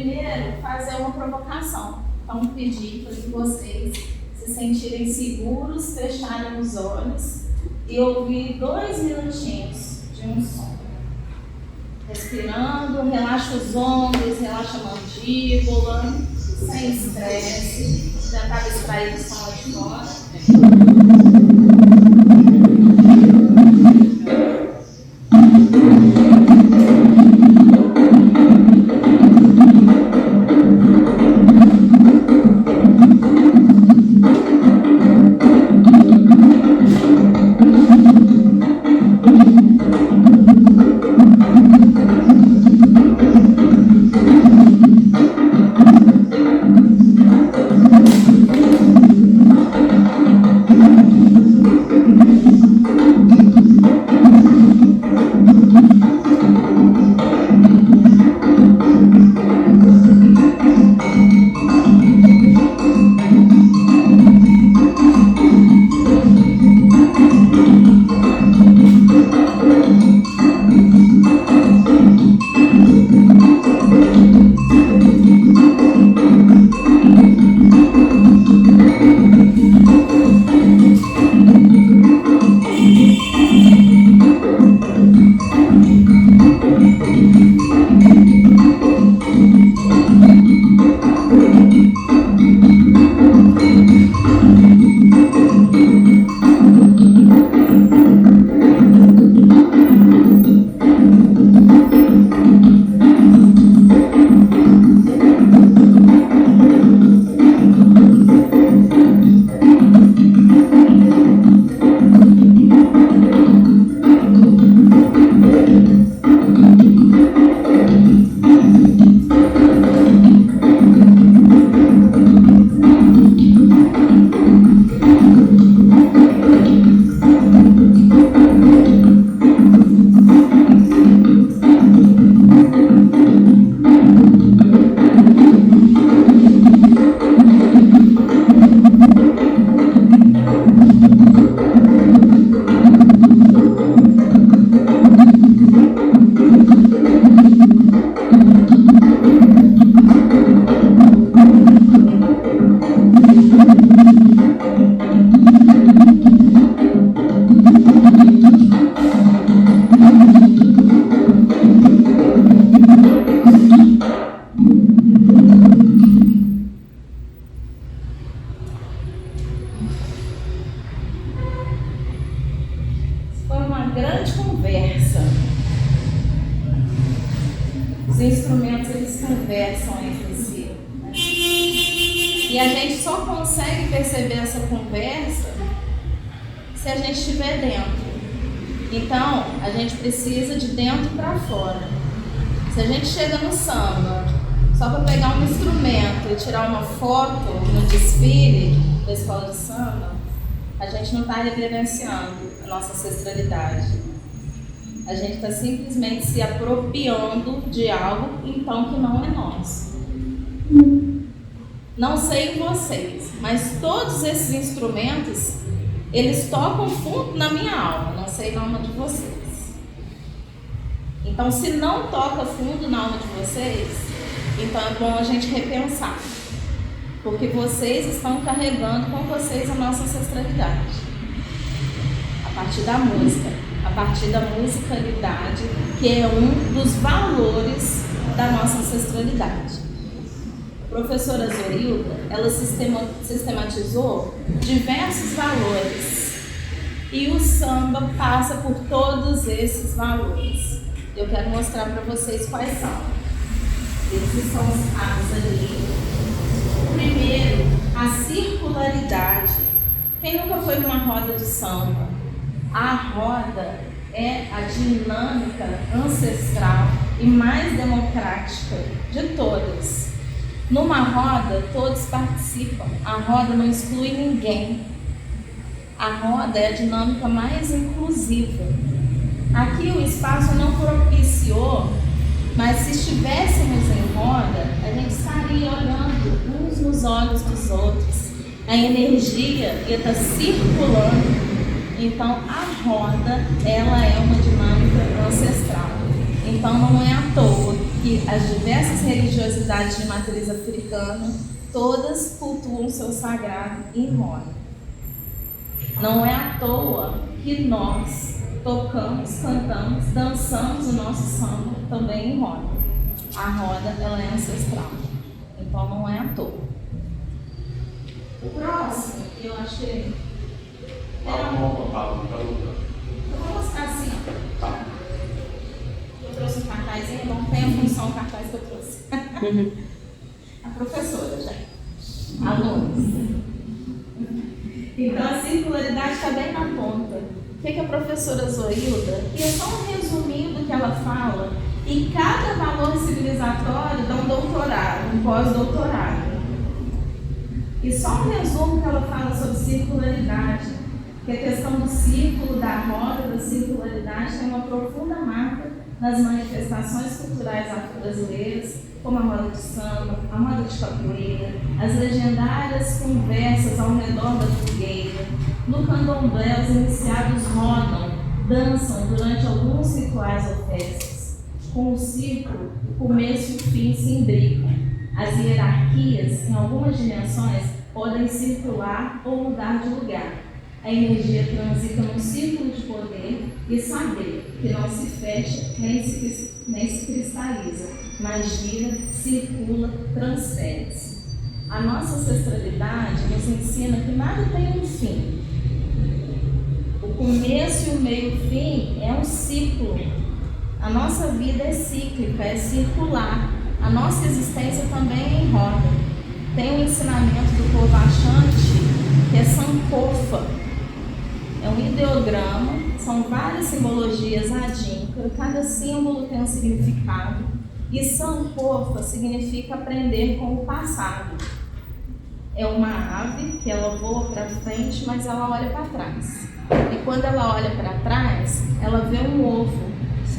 primeiro fazer uma provocação. Então, pedir para que vocês se sentirem seguros, fecharem os olhos e ouvir 2 minutinhos de um som. Respirando, relaxa os ombros, relaxa a mandíbula, sem estresse. Tentar distrair o som lá de fora. Grande conversa. Os instrumentos, eles conversam entre si, né? E a gente só consegue perceber essa conversa se a gente estiver dentro. Então, a gente precisa de dentro para fora. Se a gente chega no samba só para pegar um instrumento e tirar uma foto no desfile da escola de samba, a gente não está reverenciando a nossa ancestralidade. A gente está simplesmente se apropriando de algo, então, que não é nosso. Não sei vocês, mas todos esses instrumentos, eles tocam fundo na minha alma, não sei na alma de vocês. Então, se não toca fundo na alma de vocês, então é bom a gente repensar. Porque vocês estão carregando com vocês a nossa ancestralidade. A partir da música, a partir da musicalidade, que é um dos valores da nossa ancestralidade. A professora Zorilda, ela sistematizou diversos valores. E o samba passa por todos esses valores. Eu quero mostrar para vocês quais são. Esses são os atos ali. Primeiro, a circularidade. Quem nunca foi numa roda de samba? A roda é a dinâmica ancestral e mais democrática de todas. Numa roda, todos participam. A roda não exclui ninguém. A roda é a dinâmica mais inclusiva. Aqui o espaço não propiciou, mas se estivéssemos em roda, a gente estaria olhando uns nos olhos dos outros. A energia ia estar circulando. Então, a roda, ela é uma dinâmica ancestral. Então, não é à toa que as diversas religiosidades de matriz africana, todas cultuam seu sagrado em roda. Não é à toa que nós tocamos, cantamos, dançamos o nosso samba também em roda. A roda, ela é ancestral, então não é à toa. O próximo, eu achei... Eu vou mostrar assim, ó. Eu trouxe um cartazinho, não tem a função o cartaz que eu trouxe. A professora, gente. Alunos. Então a circularidade está bem na ponta. O que a professora Zoilda, que é só um resuminho do que ela fala, e cada valor civilizatório dá um doutorado, um pós-doutorado. E só um resumo que ela fala sobre circularidade, que a questão do círculo, da roda, da circularidade tem uma profunda marca nas manifestações culturais afro-brasileiras, como a roda de samba, a roda de capoeira, as legendárias conversas ao redor da fogueira. No candomblé, os iniciados rodam, dançam durante alguns rituais ou festas. Com o círculo, o começo e o fim se imbricam. As hierarquias, em algumas dimensões, podem circular ou mudar de lugar. A energia transita num círculo de poder e saber que não se fecha nem se cristaliza, mas gira, circula, transfere-se. A nossa ancestralidade nos ensina que nada tem um fim. O começo e o meio e o fim é um ciclo. A nossa vida é cíclica, é circular. A nossa existência também é em roda. Tem um ensinamento do povo Axante que é Sankofa. É um ideograma, são várias simbologias adinca, cada símbolo tem um significado. E Sankofa significa aprender com o passado. É uma ave que ela voa para frente, mas ela olha para trás. E quando ela olha para trás, ela vê um ovo.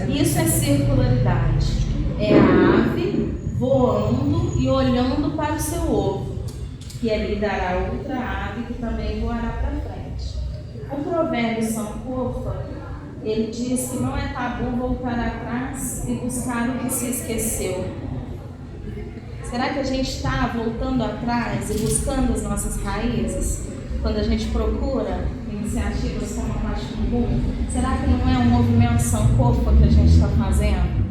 Isso é circularidade. É a ave voando e olhando para o seu ovo, que ali dará outra ave que também voará para frente. O provérbio Sankofa, ele diz que não é tabu voltar atrás e buscar o que se esqueceu. Será que a gente está voltando atrás e buscando as nossas raízes? Quando a gente procura iniciativas como a Pachimbu, será que não é um movimento Sankofa que a gente está fazendo?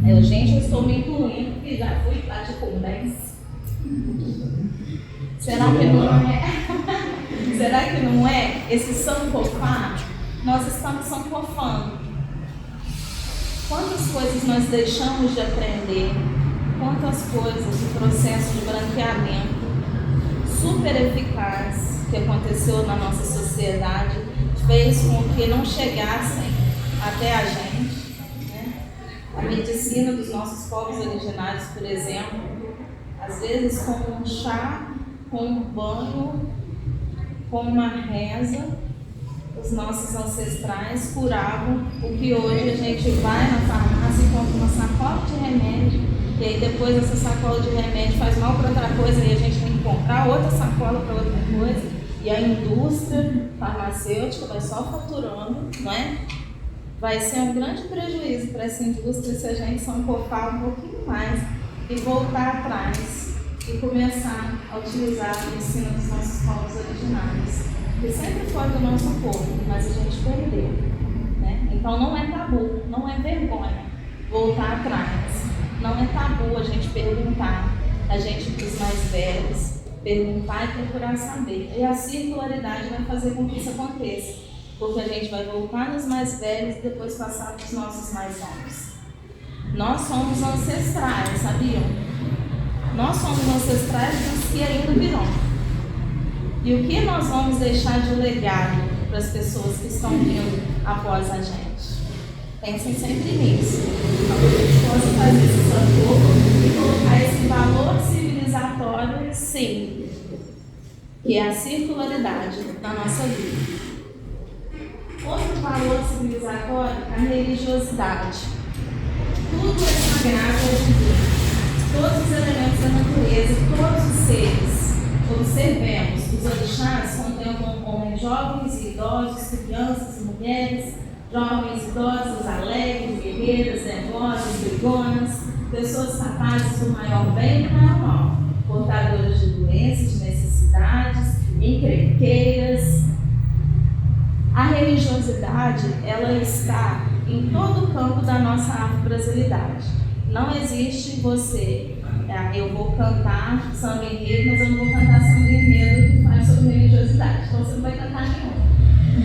Eu estou me incluindo porque já fui Pachimbu. Será que não é? Será que não é esse sankofar? Nós estamos sankofando. Quantas coisas nós deixamos de aprender? Quantas coisas o processo de branqueamento super eficaz que aconteceu na nossa sociedade fez com que não chegassem até a gente, né? A medicina dos nossos povos originários, por exemplo, às vezes com um chá, com um banho, com uma reza, os nossos ancestrais curavam o que hoje a gente vai na farmácia e compra uma sacola de remédio, e aí depois essa sacola de remédio faz mal para outra coisa e a gente tem que comprar outra sacola para outra coisa, e a indústria farmacêutica vai só faturando, não é? Vai ser um grande prejuízo para essa indústria se a gente sankofar um pouquinho mais e voltar atrás e começar a utilizar o ensino dos nossos povos originários, que sempre foi do nosso povo, mas a gente perdeu, né? Então não é tabu, não é vergonha voltar atrás, não é tabu a gente perguntar, a gente dos mais velhos, perguntar e procurar saber. E a circularidade vai fazer com que isso aconteça, porque a gente vai voltar nos mais velhos e depois passar para os nossos mais novos. Nós somos ancestrais, sabiam? Nós somos ancestrais dos que ainda virão. E o que nós vamos deixar de legado para as pessoas que estão vindo após a gente? Pensem sempre nisso. Para que a gente possa fazer esse sankofa e colocar esse valor civilizatório, sim, que é a circularidade na nossa vida. Outro valor civilizatório é a religiosidade. Tudo é sagrado hoje em dia. Todos os elementos da natureza, todos os seres. Observemos, os orixás contemplam homens jovens e idosos, crianças e mulheres, jovens e idosos, alegres, guerreiras, nervosas, brigonas, pessoas capazes do maior bem e do maior mal, portadores de doenças, de necessidades, encrenqueiras. A religiosidade, ela está em todo o campo da nossa afro-brasilidade. Não existe você, eu vou cantar samba enredo, mas eu não vou cantar samba enredo que faz sobre religiosidade. Então você não vai cantar nenhum,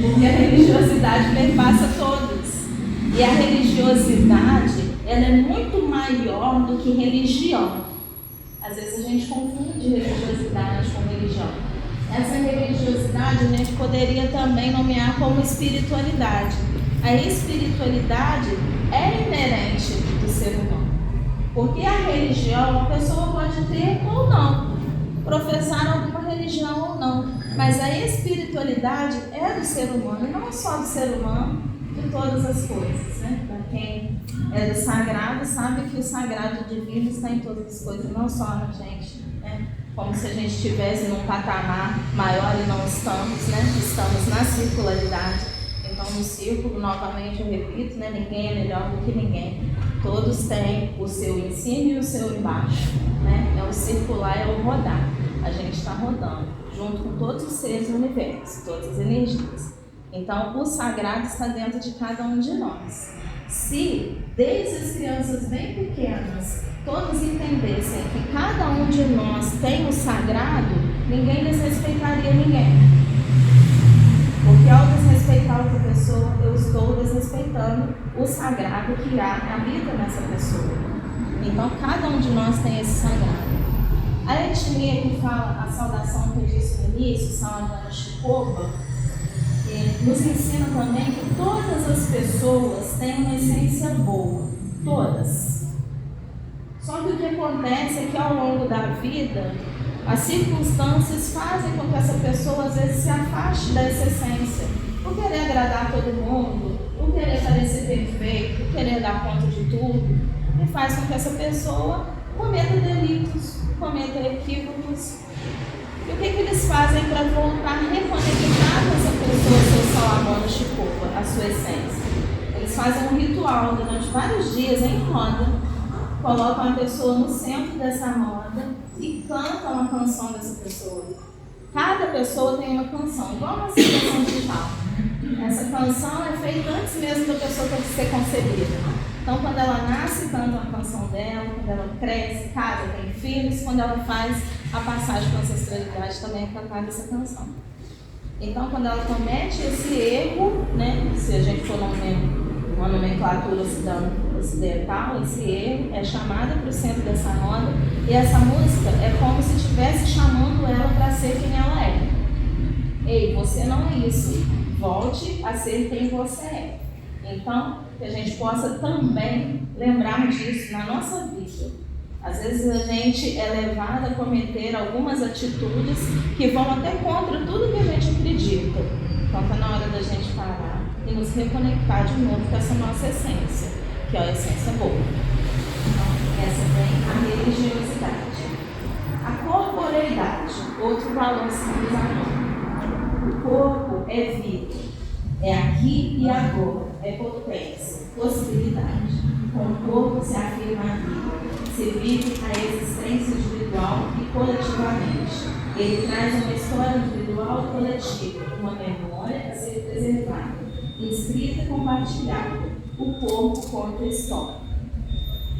porque a religiosidade perpassa todos. E a religiosidade, ela é muito maior do que religião. Às vezes a gente confunde religiosidade com religião. Essa religiosidade a gente poderia também nomear como espiritualidade. A espiritualidade é inerente do ser humano. Porque a religião, a pessoa pode ter ou não, professar alguma religião ou não. Mas a espiritualidade é do ser humano, e não só do ser humano, de todas as coisas, né? Para quem é do sagrado, sabe que o sagrado divino está em todas as coisas, não só na gente, né? Como se a gente estivesse num patamar maior e não estamos, né? Estamos na circularidade. Então, no círculo, novamente eu repito, né? Ninguém é melhor do que ninguém. Todos têm o seu em cima e o seu embaixo, né? É o circular, é o rodar. A gente está rodando, junto com todos os seres do universo, todas as energias. Então, o sagrado está dentro de cada um de nós. Se, desde as crianças bem pequenas, todos entendessem que cada um de nós tem o sagrado, ninguém desrespeitaria ninguém. Porque ao desrespeitar outra pessoa, eu estou desrespeitando o sagrado que habita nessa pessoa. Então, cada um de nós tem esse sagrado. A etnia que fala a saudação que eu disse no início, Salamana Chicoba, nos ensina também que todas as pessoas têm uma essência boa. Todas. Só que o que acontece é que ao longo da vida, as circunstâncias fazem com que essa pessoa às vezes se afaste dessa essência. Por querer agradar todo mundo, por querer parecer perfeito, por querer dar conta de tudo, e faz com que essa pessoa cometa delitos, cometa equívocos. E o que eles fazem para voltar a reconectar com essa pessoa, seu Salamana Chicoba, a sua essência? Eles fazem um ritual durante vários dias em roda, colocam a pessoa no centro dessa roda e cantam uma canção dessa pessoa. Cada pessoa tem uma canção, igual uma citação digital. Essa canção é feita antes mesmo da pessoa ser concebida. Então, quando ela nasce, canta uma canção dela, quando ela cresce, casa, tem filhos, quando ela faz a passagem para a ancestralidade, também é cantada essa canção. Então, quando ela comete esse erro, né, se a gente for uma nomenclatura ocidental, esse erro é chamada para o centro dessa roda, e essa música é como se estivesse chamando ela para ser quem ela é. Ei, você não é isso, volte a ser quem você é. Então, que a gente possa também lembrar disso na nossa vida. Às vezes a gente é levado a cometer algumas atitudes que vão até contra tudo que a gente acredita. Então está na hora da gente parar e nos reconectar de novo com essa nossa essência, que é a essência boa. Então, essa vem a religiosidade. A corporeidade, outro valor civilizatório. O corpo é vida, é aqui e agora, é potência, possibilidade. Com o corpo se afirma a vida, se vive a existência individual e coletivamente. Ele traz uma história individual e coletiva, uma memória a ser preservada, inscrita e compartilhada. O corpo conta a história.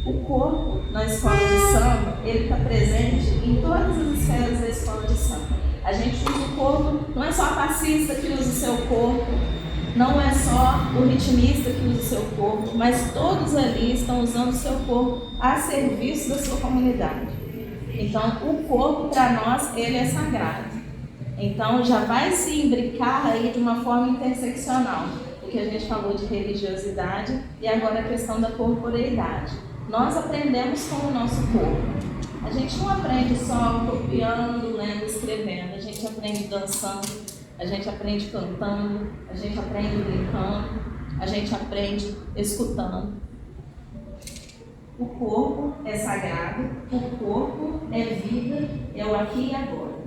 O corpo, na escola de samba, ele está presente em todas as esferas da escola de samba. A gente usa o corpo, não é só a passista que usa o seu corpo, não é só o ritmista que usa o seu corpo, mas todos ali estão usando o seu corpo a serviço da sua comunidade. Então, o corpo, para nós, ele é sagrado. Então, já vai se imbricar aí de uma forma interseccional, porque a gente falou de religiosidade e agora a questão da corporeidade. Nós aprendemos com o nosso corpo. A gente não aprende só copiando, lendo, escrevendo. A gente aprende dançando, a gente aprende cantando, a gente aprende brincando, a gente aprende escutando. O corpo é sagrado, o corpo é vida, é o aqui e agora.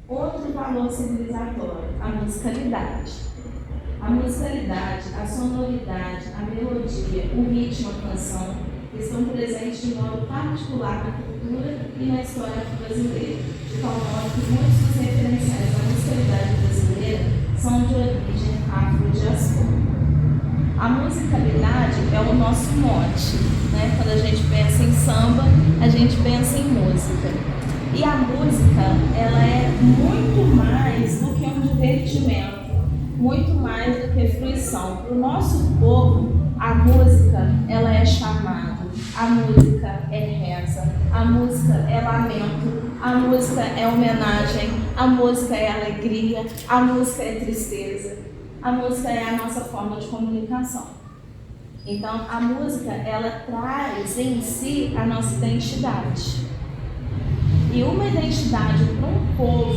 Outro valor civilizatório, a musicalidade. A musicalidade, a sonoridade, a melodia, o ritmo, a canção, que estão presentes de modo particular na cultura e na história brasileira, de tal modo que muitos dos referenciais da musicalidade brasileira são de origem afrodiaspórica. A musicalidade é o nosso mote, né? Quando a gente pensa em samba, a gente pensa em música. E a música, ela é muito mais do que um divertimento, muito mais do que fruição. Para o nosso povo, a música, ela é chamado, a música é reza, a música é lamento, a música é homenagem, a música é alegria, a música é tristeza. A música é a nossa forma de comunicação. Então, a música, ela traz em si a nossa identidade. E uma identidade para um povo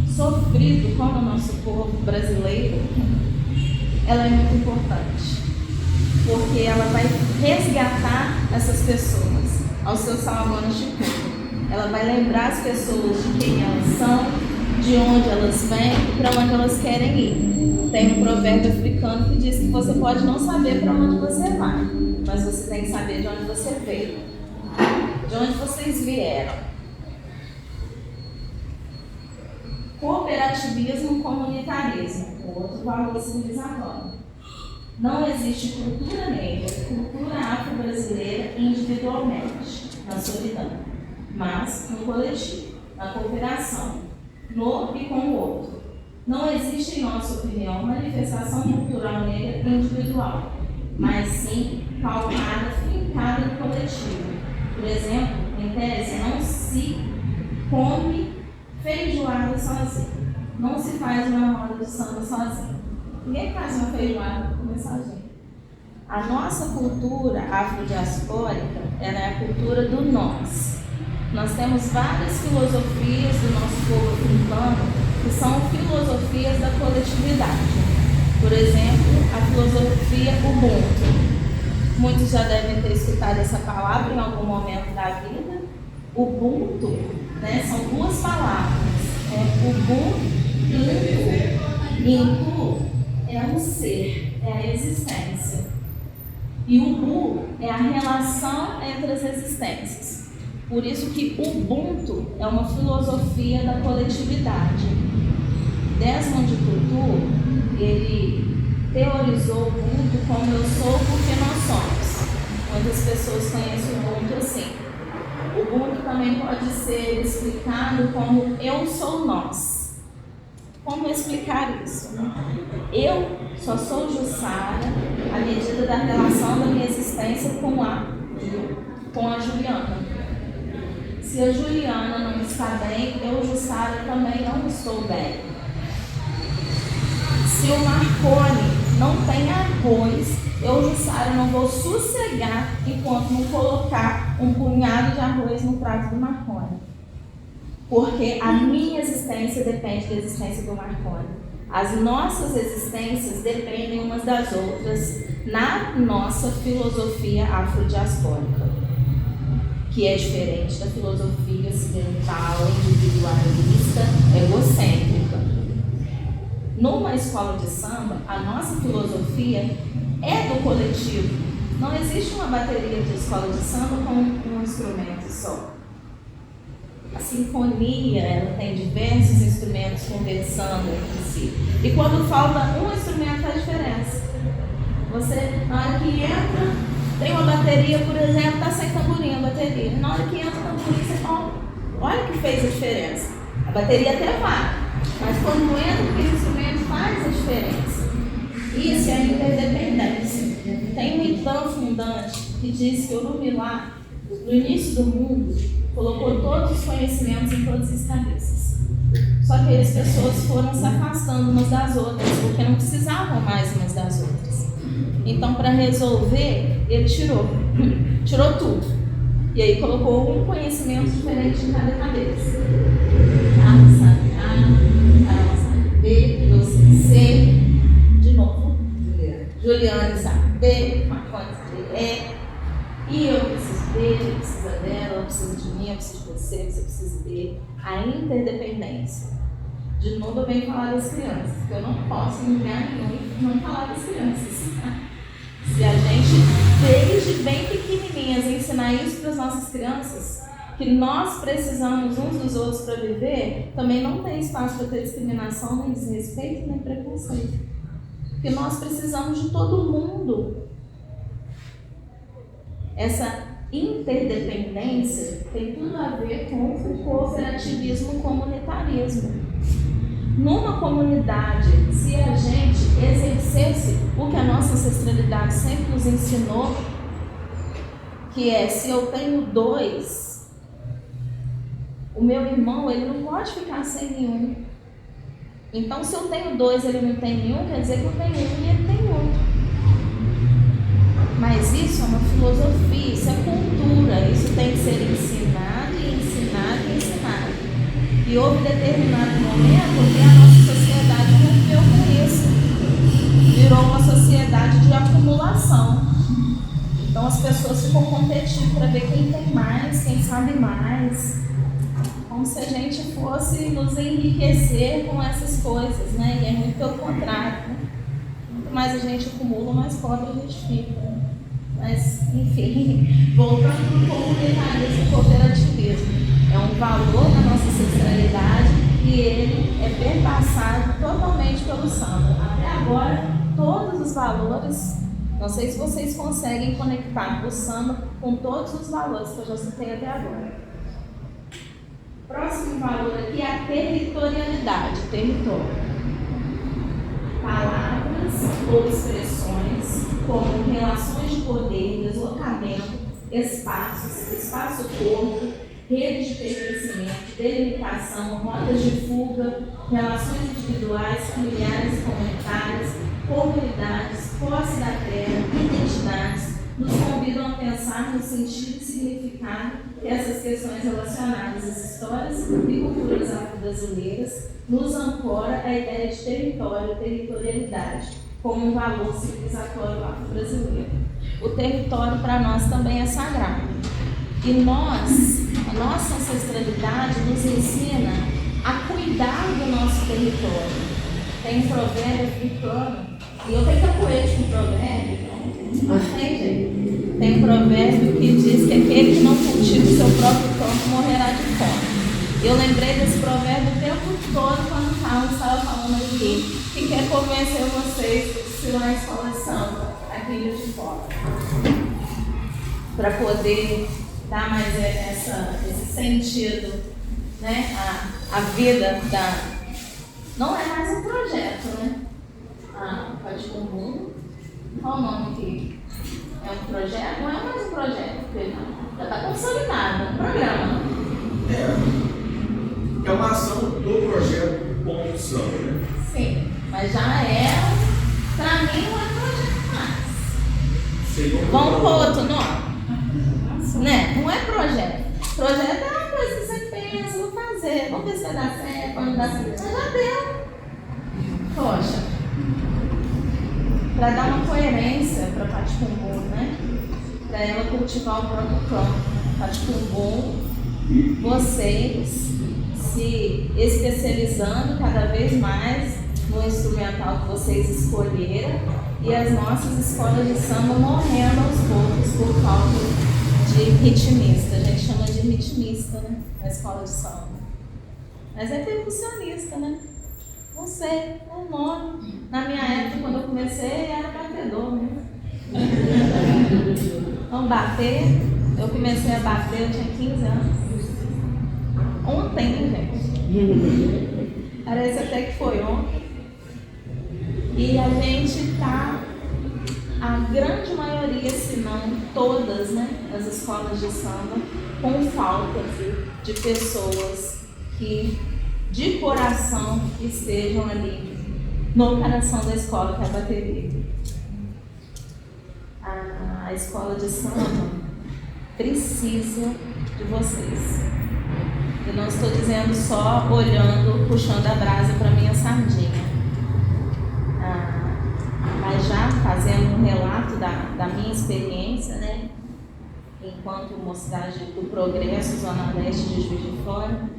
sofrido como o nosso povo brasileiro, ela é muito importante. Porque ela vai resgatar essas pessoas aos seus salões de culto. Ela vai lembrar as pessoas de quem elas são, de onde elas vêm e para onde elas querem ir. Tem um provérbio africano que diz que você pode não saber para onde você vai, mas você tem que saber de onde você veio, de onde vocês vieram. Cooperativismo e comunitarismo, outro valor civilizatório. Não existe cultura negra, cultura afro-brasileira individualmente, na solidão, mas no coletivo, na cooperação, no e com o outro. Não existe, em nossa opinião, manifestação cultural negra individual, mas sim calcada, fincada no coletivo. Por exemplo, em tese, não se come feijoada sozinho, não se faz uma roda de samba sozinho. Ninguém faz uma feijoada para comer sozinho. A nossa cultura afrodiaspórica, ela é a cultura do nós. Nós temos várias filosofias do nosso povo africano que são filosofias da coletividade. Por exemplo, a filosofia Ubuntu. Muitos já devem ter escutado essa palavra em algum momento da vida. Ubuntu, né, são duas palavras. Ubuntu e Intu. Intu é o ser, é a existência. E Ubu é a relação entre as existências. Por isso que Ubuntu é uma filosofia da coletividade. Desmond Tutu, ele teorizou o Ubuntu como eu sou porque nós somos. Muitas pessoas conhecem o Ubuntu assim. O Ubuntu também pode ser explicado como eu sou nós. Como explicar isso? Eu só sou Jussara à medida da relação da minha existência com a Juliana. Se a Juliana não está bem, eu, Jussara, também não estou bem. Se o Marconi não tem arroz, eu, Jussara, não vou sossegar enquanto não colocar um punhado de arroz no prato do Marconi. Porque a minha existência depende da existência do Marconi. As nossas existências dependem umas das outras na nossa filosofia afrodiaspórica, que é diferente da filosofia ocidental, individualista, egocêntrica. Numa escola de samba, a nossa filosofia é do coletivo. Não existe uma bateria de escola de samba com um instrumento só. A sinfonia, ela tem diversos instrumentos conversando entre si. E quando falta um instrumento, faz diferença. Você, na hora que entra, tem uma bateria, por exemplo, está sem tamborim a bateria. Na hora que entra o tamborim, você fala, olha que fez a diferença. A bateria até vai, mas quando entra aquele instrumento faz a diferença. Isso é a interdependência. Tem um Itan fundante que diz que o Orumilá, no início do mundo, colocou todos os conhecimentos em todas as cabeças. Só que as pessoas foram se afastando umas das outras, porque não precisavam mais umas das outras. Então, para resolver, ele tirou tudo. E aí colocou um conhecimento diferente em cada cabeça. A sabe A, ela sabe B, eu sei C. De novo. Juliana sabe B, Marconi sabe E. E eu preciso dele, ele precisa dela, eu preciso de mim, eu preciso de você precisa dele. A interdependência. De novo eu venho falar das crianças, porque eu não posso em lugar nenhum não falar das crianças. Se a gente desde bem pequenininhas, ensinar isso para as nossas crianças, que nós precisamos uns dos outros para viver, também não tem espaço para ter discriminação, nem desrespeito, nem preconceito. Porque nós precisamos de todo mundo. Essa interdependência tem tudo a ver com o cooperativismo, o comunitarismo. Numa comunidade, se a gente exercesse o que a nossa ancestralidade sempre nos ensinou, que é, se eu tenho 2, o meu irmão, ele não pode ficar sem nenhum. Então, se eu tenho 2 e ele não tem nenhum, quer dizer que eu tenho um e ele tem outro. Mas isso é uma filosofia, isso é cultura, isso tem que ser ensinado e ensinado e ensinado. E houve determinado momento que a nossa sociedade rompeu com isso. Virou uma sociedade de acumulação. Então as pessoas ficam competindo para ver quem tem mais, quem sabe mais. Como se a gente fosse nos enriquecer com essas coisas, né? E é muito pelo contrário, né? Quanto mais a gente acumula, mais pobre a gente fica. Mas, enfim, voltando para o comunitarismo e cooperativismo. É um valor da nossa ancestralidade e ele é perpassado totalmente pelo samba. Até agora, todos os valores, não sei se vocês conseguem conectar o samba com todos os valores que eu já citei até agora. Próximo valor aqui é a territorialidade, território. Palavras ou expressões como relações de poder, deslocamento, espaço-corpo, redes de pertencimento, delimitação, rotas de fuga, relações individuais, familiares e comunitárias, comunidades, posse da terra, identidades, nos convidam a pensar no sentido e significado que essas questões relacionadas às histórias e culturas afro-brasileiras nos ancora a ideia de território, territorialidade, como um valor civilizatório afro-brasileiro. O território para nós também é sagrado. E nós, a nossa ancestralidade nos ensina a cuidar do nosso território. Tem um provérbio africano, e eu tenho capoeira com provérbio, então, não tem jeito. Tem um provérbio que diz que aquele que não cultiva o seu próprio campo morrerá de fome. Eu lembrei desse provérbio o tempo todo quando o Carlos estava falando aqui, que quer convencer vocês de ir lá na escola de samba, aqui de fora, para poder dar mais esse sentido, né? A vida da... Não é mais um projeto, né? Pode ir com o mundo. Qual o nome aqui? É um projeto? Não é mais um projeto, porque já está consolidado, é um programa. É uma ação do projeto Ponto Samba, né? Sim, mas já é, para mim, não é projeto mais. Vamos para outro nome? Né? Não é projeto. Projeto é uma coisa que você pensa, vou fazer, vamos ver se vai dar certo, quando dá certo. Mas já deu. Poxa, para dar uma coerência para Paticumbum, né? Para ela cultivar o próprio campo. Paticumbum, vocês se especializando cada vez mais no instrumental que vocês escolheram e as nossas escolas de samba morrendo aos poucos por falta de ritmista. A gente chama de ritmista, né? Na escola de samba. Mas é percussionista, né? Não sei, é o nome. Na minha época, quando eu comecei, era batedor, né? Vamos bater. Eu comecei a bater, eu tinha 15 anos. Ontem, gente. Parece até que foi ontem. E a gente tá, a grande maioria, se não todas, né, nas escolas de samba, com falta de pessoas que de coração estejam ali no coração da escola, que é a bateria. A escola de samba precisa de vocês. Eu não estou dizendo só olhando, puxando a brasa para minha sardinha. Mas já fazendo um relato da minha experiência, né? Enquanto Mocidade do Progresso, Zona Leste de Juiz de Fora,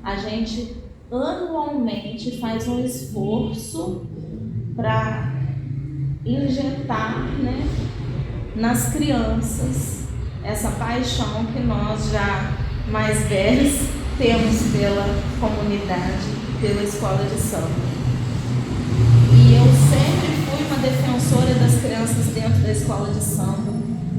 a gente anualmente faz um esforço para injetar, né, nas crianças, essa paixão que nós já mais velhos temos pela comunidade, pela escola de samba. E eu sempre fui uma defensora das crianças dentro da escola de samba,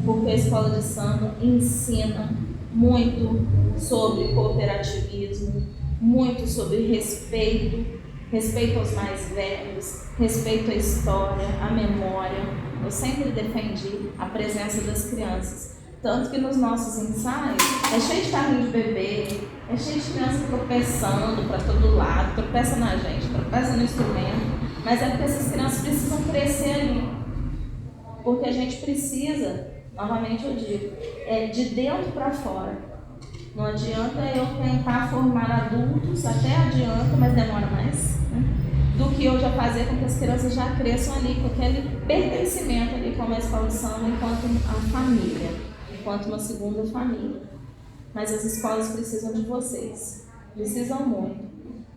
porque a escola de samba ensina muito sobre cooperativismo, muito sobre respeito aos mais velhos, respeito à história, à memória. Eu sempre defendi a presença das crianças. Tanto que nos nossos ensaios é cheio de carrinho de bebê, é cheio de criança tropeçando para todo lado, tropeça na gente, tropeça no instrumento, mas é porque essas crianças precisam crescer ali. Porque a gente precisa, novamente eu digo, de dentro para fora. Não adianta eu tentar formar adultos, até adianta, mas demora mais, né? Do que eu já fazer com que as crianças já cresçam ali, com aquele pertencimento ali com a escola de samba enquanto a família, enquanto uma segunda família. Mas as escolas precisam de vocês, precisam muito,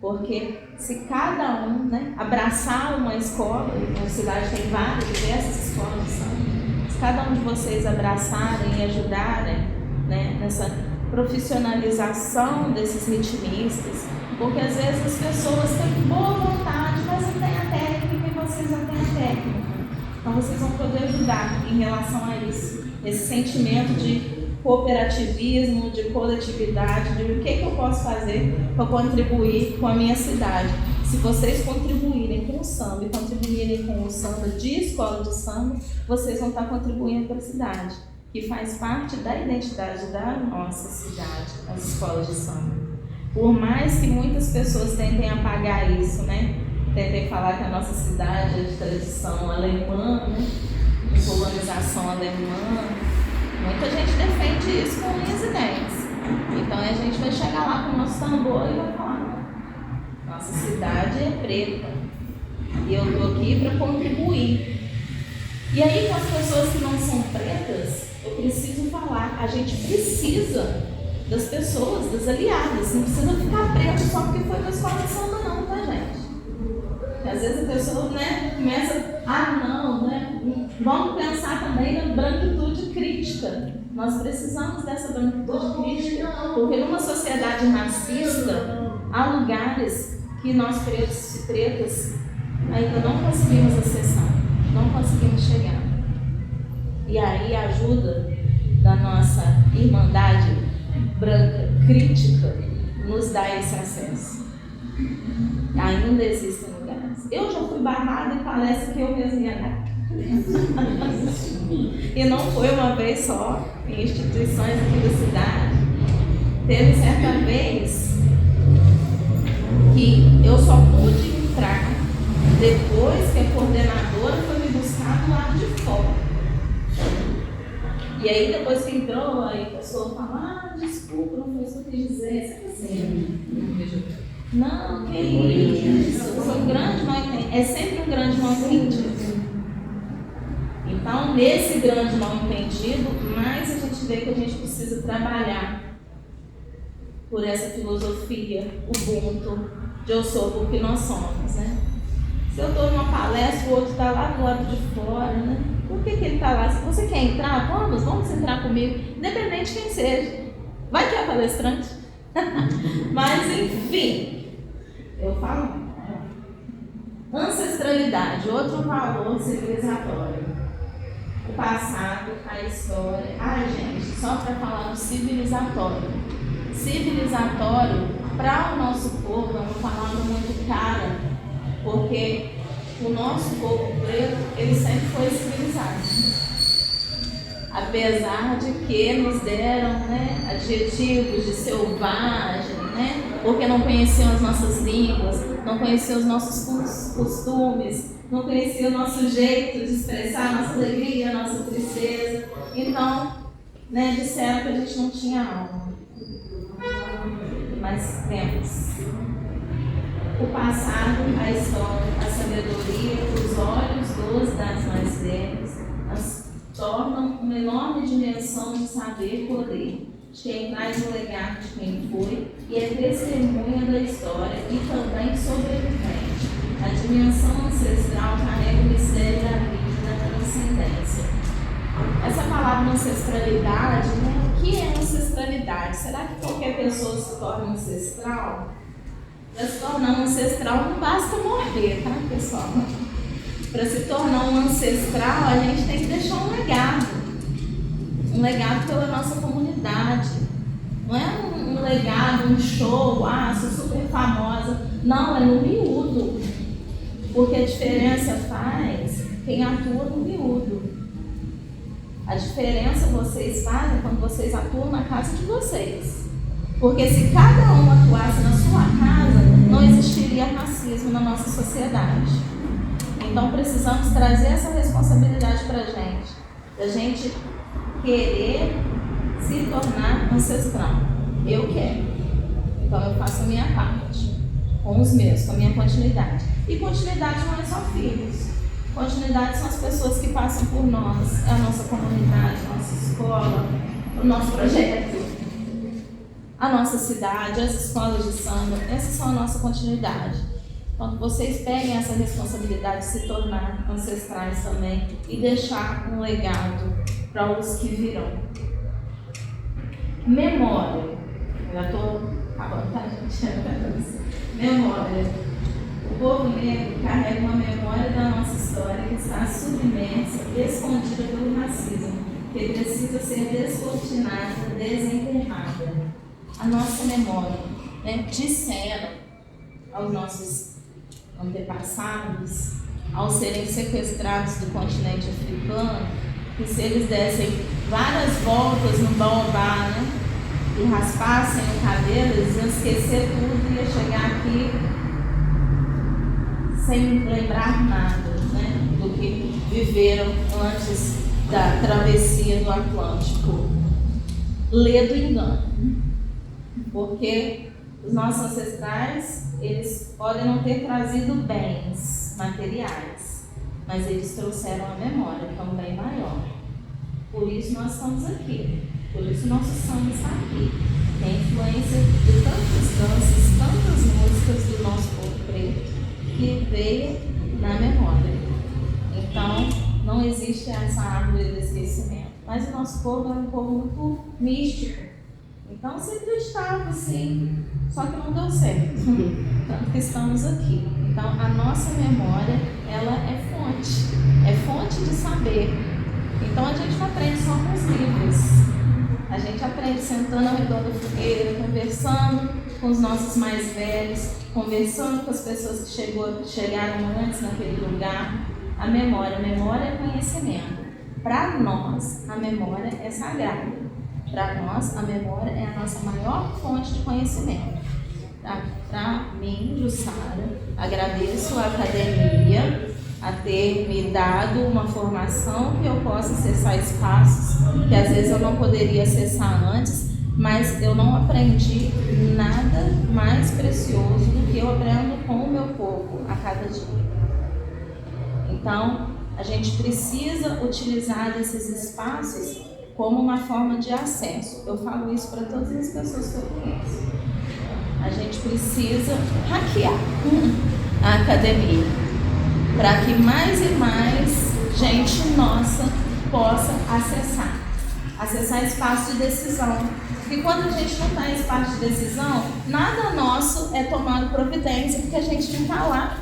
porque se cada um, né, abraçar uma escola, e na cidade tem várias, diversas escolas de samba, se cada um de vocês abraçarem e ajudarem, né, nessa profissionalização desses ritmistas, porque às vezes as pessoas têm boa vontade, mas não têm a técnica e vocês não têm a técnica. Então vocês vão poder ajudar em relação a isso, esse sentimento de cooperativismo, de coletividade, de o que eu posso fazer para contribuir com a minha cidade. Se vocês contribuírem com o samba e contribuírem com o samba de escola de samba, vocês vão estar contribuindo para a cidade, que faz parte da identidade da nossa cidade, as escolas de samba. Por mais que muitas pessoas tentem apagar isso, né? Tentem falar que a nossa cidade é de tradição alemã, né? De colonização alemã. Muita gente defende isso com unhas e dentes. Então a gente vai chegar lá com o nosso tambor e vai falar: nossa cidade é preta e eu estou aqui para contribuir. E aí, com as pessoas que não são pretas, eu preciso falar: a gente precisa das pessoas, das aliadas. Não precisa ficar preto só porque foi na escola de samba, não, tá, gente? Às vezes a pessoa, né, começa: não, né? Vamos pensar também na branquitude crítica. Nós precisamos dessa branquitude crítica, porque numa sociedade racista, há lugares que nós pretos e pretas ainda não conseguimos acessar, não conseguimos chegar. E aí a ajuda da nossa irmandade branca crítica nos dá esse acesso. Ainda existem lugares. Eu já fui barrada em palestra que eu mesma ia dar. E não foi uma vez só, em instituições aqui da cidade. Teve certa vez que eu só pude entrar depois que a coordenadora foi me buscar do lado de fora. E aí depois que entrou, aí a pessoa fala: desculpa, não foi isso que eu quis dizer. Sabe assim? Não, que isso? Foi um grande mal entendido. É sempre um grande mal entendido. Então, nesse grande mal entendido, mais a gente vê que a gente precisa trabalhar por essa filosofia Ubuntu, de eu sou porque nós somos, né? Se eu estou numa palestra, o outro está lá do lado de fora, né? Por que ele está lá? Se você quer entrar, vamos entrar comigo, independente de quem seja. Vai que é palestrante. Mas, enfim, eu falo. Ancestralidade, outro valor civilizatório. O passado, a história. Gente, só para falar do civilizatório. Civilizatório, para o nosso povo, é uma palavra muito cara, porque o nosso povo preto, ele sempre foi civilizado. Apesar de que nos deram, né, adjetivos de selvagem, né, porque não conheciam as nossas línguas, não conheciam os nossos costumes, não conheciam o nosso jeito de expressar a nossa alegria, a nossa tristeza. Então, né, disseram que a gente não tinha alma. Mas temos. O passado, a história, a sabedoria, os olhos dos das mais velhas, as tornam uma enorme dimensão de saber e poder, de quem traz o legado de quem foi e é testemunha da história e também sobrevivente. A dimensão ancestral carrega o mistério da vida e da transcendência. Essa palavra ancestralidade, né? O que é ancestralidade? Será que qualquer pessoa se torna ancestral? Para se tornar um ancestral não basta morrer, tá, pessoal? Para se tornar um ancestral, a gente tem que deixar um legado. Um legado pela nossa comunidade. Não é um legado, um show, sou super famosa. Não, é no miúdo. Porque a diferença faz quem atua no miúdo. A diferença vocês fazem quando vocês atuam na casa de vocês. Porque se cada um atuasse na sua casa, não existiria racismo na nossa sociedade. Então precisamos trazer essa responsabilidade para a gente. Da gente querer se tornar ancestral. Eu quero. Então eu faço a minha parte. Com os meus, com a minha continuidade. E continuidade não é só filhos. Continuidade são as pessoas que passam por nós, é a nossa comunidade, a nossa escola, o nosso projeto, a nossa cidade, as escolas de samba, essas são a nossa continuidade. Então, vocês peguem essa responsabilidade de se tornar ancestrais também e deixar um legado para os que virão. Memória. Eu já estou acabando, tá, gente? Memória. O povo negro carrega uma memória da nossa história que está submersa, escondida pelo racismo, que precisa ser descortinada, desenterrada. A nossa memória, né? Disseram aos nossos antepassados, ao serem sequestrados do continente africano, que se eles dessem várias voltas no baobá, né? E raspassem o cabelo, eles iam esquecer tudo e ia chegar aqui sem lembrar nada, né, do que viveram antes da travessia do Atlântico. Lê do engano, porque os nossos ancestrais, eles podem não ter trazido bens materiais, mas eles trouxeram a memória, que é um bem maior. Por isso nós estamos aqui, por isso nosso sangue está aqui. Tem influência de tantas danças, tantas músicas do nosso povo preto, que veio na memória. Então, não existe essa árvore do esquecimento. Mas o nosso povo é um povo muito místico. Então, se acreditava sim, só que não deu certo. Tanto que estamos aqui. Então, a nossa memória, ela é fonte de saber. Então, a gente não aprende só com os livros. A gente aprende sentando ao redor da fogueira, conversando com os nossos mais velhos, conversando com as pessoas que chegaram antes naquele lugar. A memória é conhecimento. Para nós, a memória é sagrada. Para nós, a memória é a nossa maior fonte de conhecimento. Para mim, Jussara, agradeço a academia a ter me dado uma formação que eu possa acessar espaços que às vezes eu não poderia acessar antes, mas eu não aprendi nada mais precioso do que eu aprendo com o meu povo a cada dia. Então, a gente precisa utilizar esses espaços como uma forma de acesso. Eu falo isso para todas as pessoas que eu conheço. A gente precisa hackear a academia para que mais e mais gente nossa possa acessar espaço de decisão. Porque quando a gente não está em espaço de decisão, nada nosso é tomado providência, porque a gente não está lá.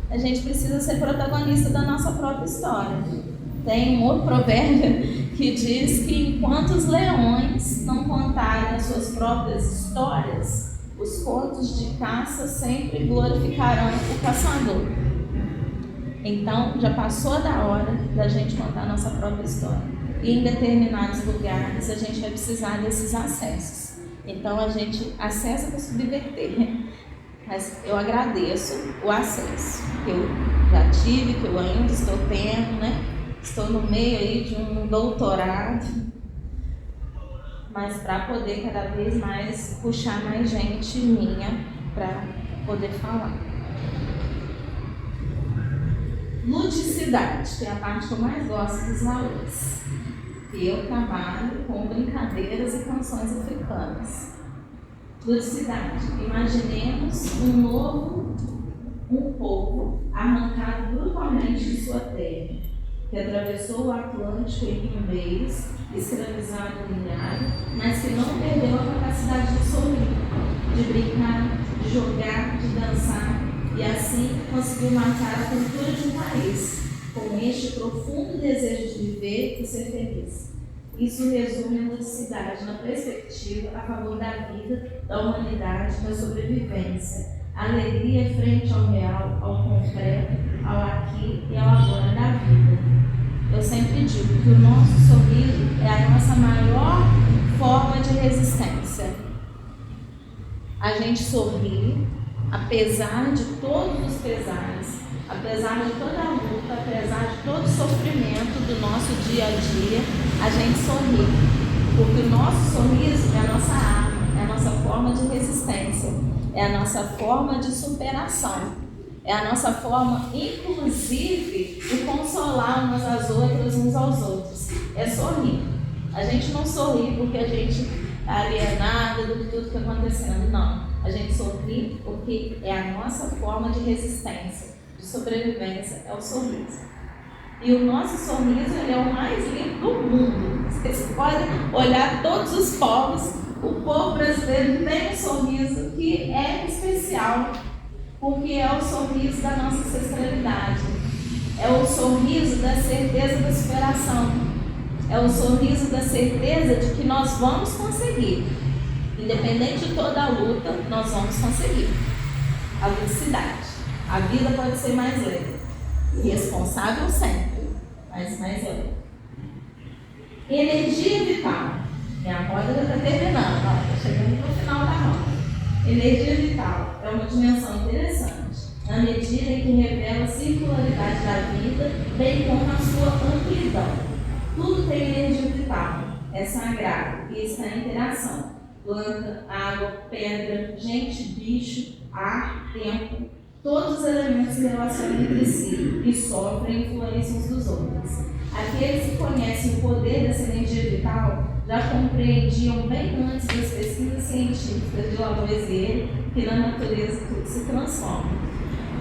A gente precisa ser protagonista da nossa própria história. Tem um outro provérbio que diz que enquanto os leões não contarem as suas próprias histórias, os contos de caça sempre glorificarão o caçador. Então, já passou da hora da gente contar a nossa própria história. E em determinados lugares a gente vai precisar desses acessos. Então, a gente acessa para subverter. Mas eu agradeço o acesso que eu já tive, que eu ainda estou tendo, né? Estou no meio aí de um doutorado. Mas para poder cada vez mais puxar mais gente minha para poder falar. Ludicidade, que é a parte que eu mais gosto dos aulas. Eu trabalho com brincadeiras e canções africanas. Ludicidade, imaginemos um povo arrancado brutalmente de sua terra, que atravessou o Atlântico em rimbeiros, escravizado no milhares, mas que não perdeu a capacidade de sorrir, de brincar, de jogar, de dançar, e assim conseguiu marcar a cultura de um país, com este profundo desejo de viver e ser feliz. Isso resume a ludicidade na perspectiva a favor da vida, da humanidade, da sobrevivência, a alegria frente ao real, ao concreto, ao aqui e ao agora da vida. Eu sempre digo que o nosso sorriso é a nossa maior forma de resistência. A gente sorri, apesar de todos os pesares, apesar de toda a luta, apesar de todo o sofrimento do nosso dia a dia, a gente sorri. Porque o nosso sorriso é a nossa arma, é a nossa forma de resistência, é a nossa forma de superação, é a nossa forma, inclusive, de consolar umas às outras, uns aos outros. É sorrir. A gente não sorri porque a gente está alienada de tudo que está acontecendo, não. A gente sorri porque é a nossa forma de resistência, de sobrevivência, é o sorriso. E o nosso sorriso, ele é o mais lindo do mundo. Vocês podem olhar todos os povos, o povo brasileiro tem um sorriso que é especial, porque é o sorriso da nossa ancestralidade, é o sorriso da certeza da superação, é o sorriso da certeza de que nós vamos conseguir. Independente de toda a luta, nós vamos conseguir. A ludicidade. A vida pode ser mais leve. Responsável sempre, mas mais leve. Energia vital. Minha roda já está terminando, está chegando no final da roda. Energia vital é uma dimensão interessante, na medida em que revela a circularidade da vida, bem como a sua amplidão. Tudo tem energia vital, é sagrado e está em interação. Planta, água, pedra, gente, bicho, ar, tempo, todos os elementos se relacionam entre si e sofrem influência uns dos outros. Aqueles que conhecem o poder dessa energia vital já compreendiam bem antes das pesquisas científicas de Lavoisier que na natureza tudo se transforma.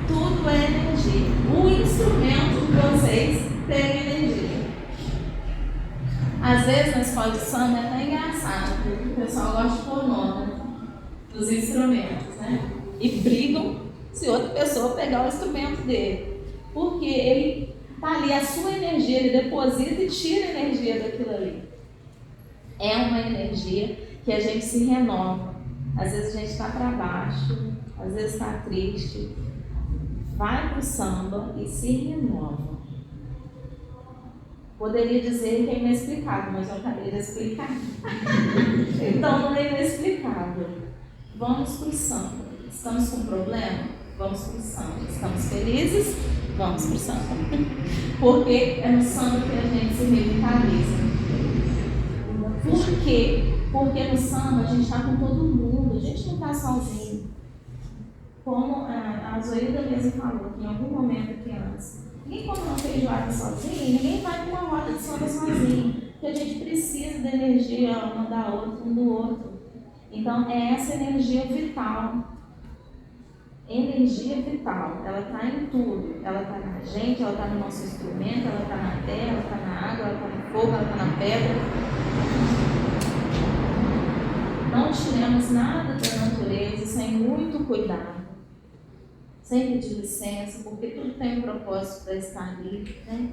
Tudo é energia. O instrumento de vocês tem energia. Às vezes na escola de samba é até engraçado, porque o pessoal gosta de pôr nome dos instrumentos, né? E brigam se outra pessoa pegar o instrumento dele. Porque ele está ali, a sua energia, ele deposita e tira a energia daquilo ali. É uma energia que a gente se renova. Às vezes a gente está para baixo, às vezes está triste. Vai para o samba e se renova. Poderia dizer que é inexplicável, mas eu acabei de explicar. Então não é inexplicável. Vamos para o samba. Estamos com problema? Vamos para o samba. Estamos felizes? Vamos para o samba. Porque é no samba que a gente se revitaliza. Por quê? Porque no samba a gente está com todo mundo, a gente não está sozinho. Como a Zoilda mesmo falou, que em algum momento aqui antes, ninguém come uma feijoada sozinho, ninguém vai para uma roda de samba sozinho, porque a gente precisa da energia uma da outra, um do outro. Então é essa energia vital. Energia vital, ela está em tudo. Ela está na gente, ela está no nosso instrumento, ela está na terra, ela está na água, ela está no fogo, ela está na pedra. Não tiremos nada da natureza sem muito cuidado. Sem pedir licença, porque tudo tem um propósito para estar ali, né?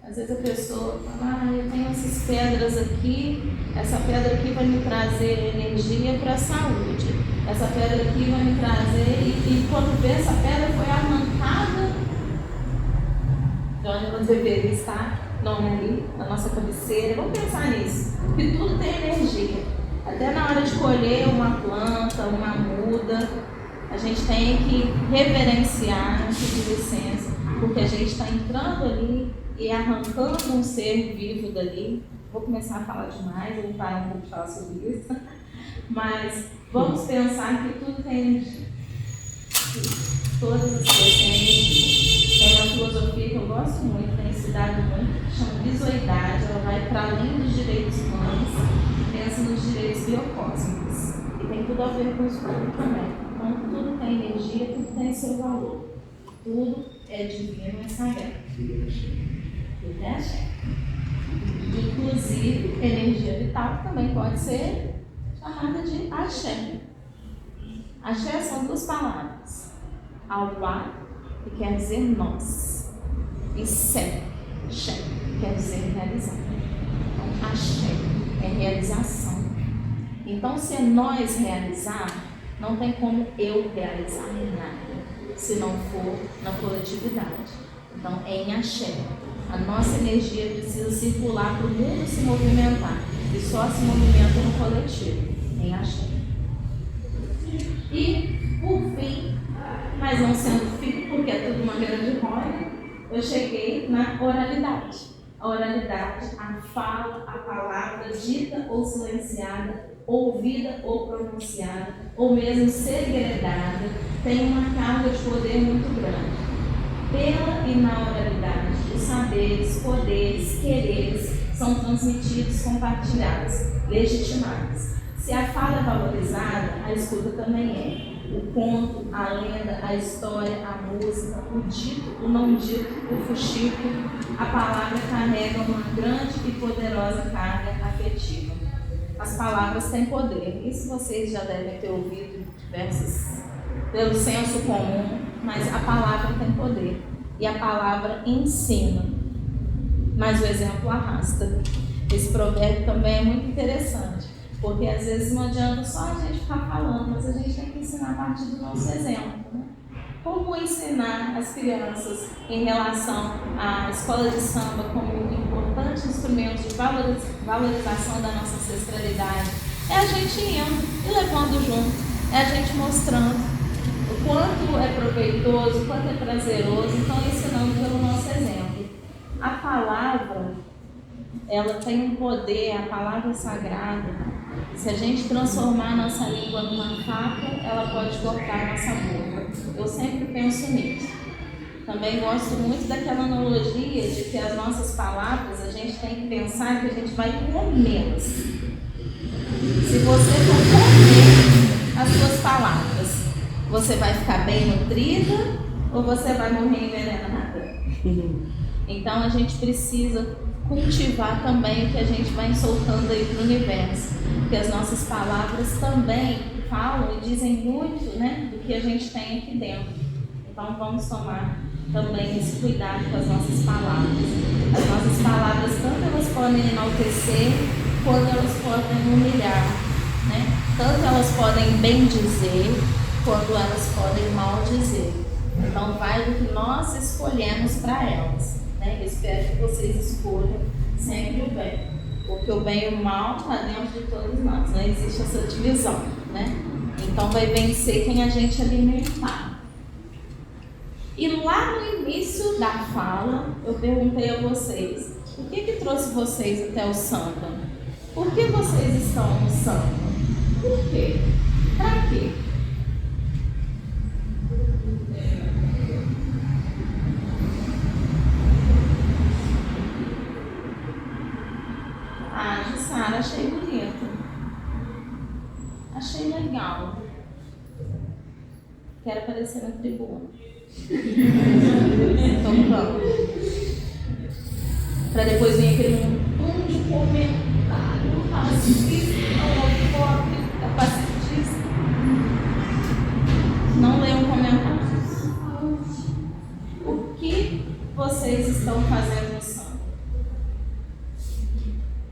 Às vezes a pessoa fala, eu tenho essas pedras aqui, essa pedra aqui vai me trazer energia para a saúde. Essa pedra aqui vai me trazer, e quando vê, essa pedra foi arrancada de onde ela deveria estar, não é ali, na nossa cabeceira. Vamos pensar nisso, porque tudo tem energia. Até na hora de colher uma planta, uma muda, a gente tem que reverenciar, pedir licença, porque a gente está entrando ali e arrancando um ser vivo dali. Vou começar a falar demais, eu vou parar um pouco de falar sobre isso. Mas vamos pensar que tudo tem energia. Todas as coisas têm energia. Tem uma filosofia que eu gosto muito, tem estudado muito, que chama visoidade. Ela vai para além dos direitos humanos, pensa nos direitos biocósmicos. E tem tudo a ver com o estudo também. Então, tudo tem energia, tudo tem seu valor. Tudo é divino, é sagrado. Tudo é axé. Inclusive, energia vital também pode ser chamada de axé. Axé são duas palavras. Alvá, que quer dizer nós, e Sé, que quer dizer realizar. Então, axé é realização. Então, se é nós realizar, não tem como eu realizar nada, se não for na coletividade. Então, é em axé. A nossa energia precisa circular para o mundo se movimentar, e só se movimenta no coletivo, em axé. E, por fim, mas não sendo fim, porque é tudo uma grande roda, eu cheguei na oralidade. A oralidade, a fala, a palavra dita ou silenciada, ouvida ou pronunciada, ou mesmo segredada, tem uma carga de poder muito grande. Pela e na oralidade, os saberes, poderes, quereres são transmitidos, compartilhados, legitimados. Se a fala é valorizada, a escuta também é. O conto, a lenda, a história, a música, o dito, o não dito, o fuxico, a palavra carrega uma grande e poderosa carga afetiva. As palavras têm poder. Isso vocês já devem ter ouvido diversas pelo senso comum, mas a palavra tem poder. E a palavra ensina. Mas o exemplo arrasta. Esse provérbio também é muito interessante, porque às vezes não adianta só a gente ficar falando, mas a gente tem que ensinar a partir do nosso exemplo, né? Como ensinar as crianças em relação à escola de samba como um importante instrumento de valorização da nossa ancestralidade? É a gente indo e levando junto, é a gente mostrando o quanto é proveitoso, o quanto é prazeroso, então ensinando pelo nosso exemplo. A palavra, ela tem um poder, a palavra sagrada. Se a gente transformar a nossa língua numa faca, ela pode cortar a nossa boca. Eu sempre penso nisso. Também gosto muito daquela analogia de que as nossas palavras, a gente tem que pensar que a gente vai comê-las. Se você for comer as suas palavras, você vai ficar bem nutrida ou você vai morrer envenenada? Então a gente precisa cultivar também o que a gente vai soltando aí para o universo, porque as nossas palavras também falam e dizem muito, né, do que a gente tem aqui dentro. Então vamos tomar também esse cuidado com as nossas palavras. As nossas palavras, tanto elas podem enaltecer, quanto elas podem humilhar, né? Tanto elas podem bem dizer, quanto elas podem mal dizer. Então vai do que nós escolhemos para elas. Né? Eu espero que vocês escolham sempre o bem, porque o bem e o mal está dentro de todos nós, não existe essa divisão, né? Então vai vencer quem a gente alimentar. E lá no início da fala, eu perguntei a vocês, o que trouxe vocês até o samba? Por que vocês estão no samba? Por quê? Para quê? Jussara, achei bonito. Achei legal. Quero aparecer na tribuna. Então vamos. Para depois vir aquele montão de comentário racista, homofóbico, capacitista. Não leiam comentários. O que vocês estão fazendo no samba?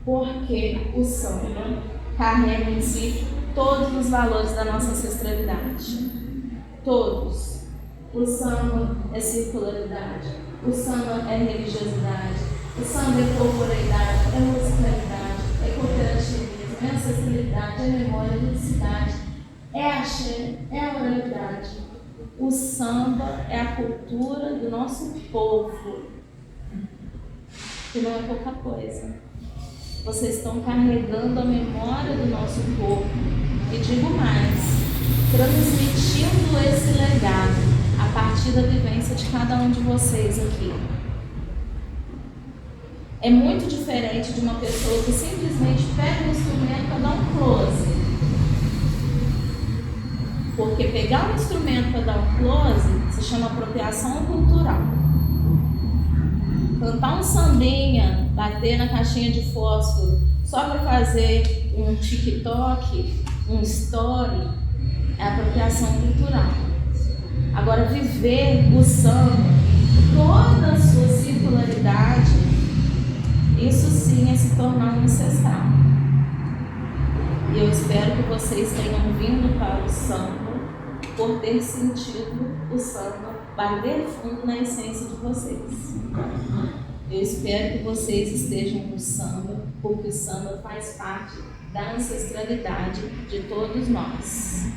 Porque o samba carrega em si todos os valores da nossa ancestralidade. Todos. O samba é circularidade, o samba é religiosidade, o samba é corporeidade, é musicalidade, é cooperativismo, é ancestralidade, é memória, é felicidade, é axé, é a oralidade. O samba é a cultura do nosso povo, que não é pouca coisa. Vocês estão carregando a memória do nosso povo. E digo mais, transmitindo esse legado a partir da vivência de cada um de vocês aqui. É muito diferente de uma pessoa que simplesmente pega um instrumento para dar um close. Porque pegar um instrumento para dar um close se chama apropriação cultural. cantar um sambinha, bater na caixinha de fósforo só para fazer um TikTok, um story, é apropriação cultural. Agora, viver o samba, toda a sua circularidade, isso sim é se tornar um ancestral. E eu espero que vocês tenham vindo para o samba por ter sentido o samba bater fundo na essência de vocês. Eu espero que vocês estejam no samba, porque o samba faz parte da ancestralidade de todos nós.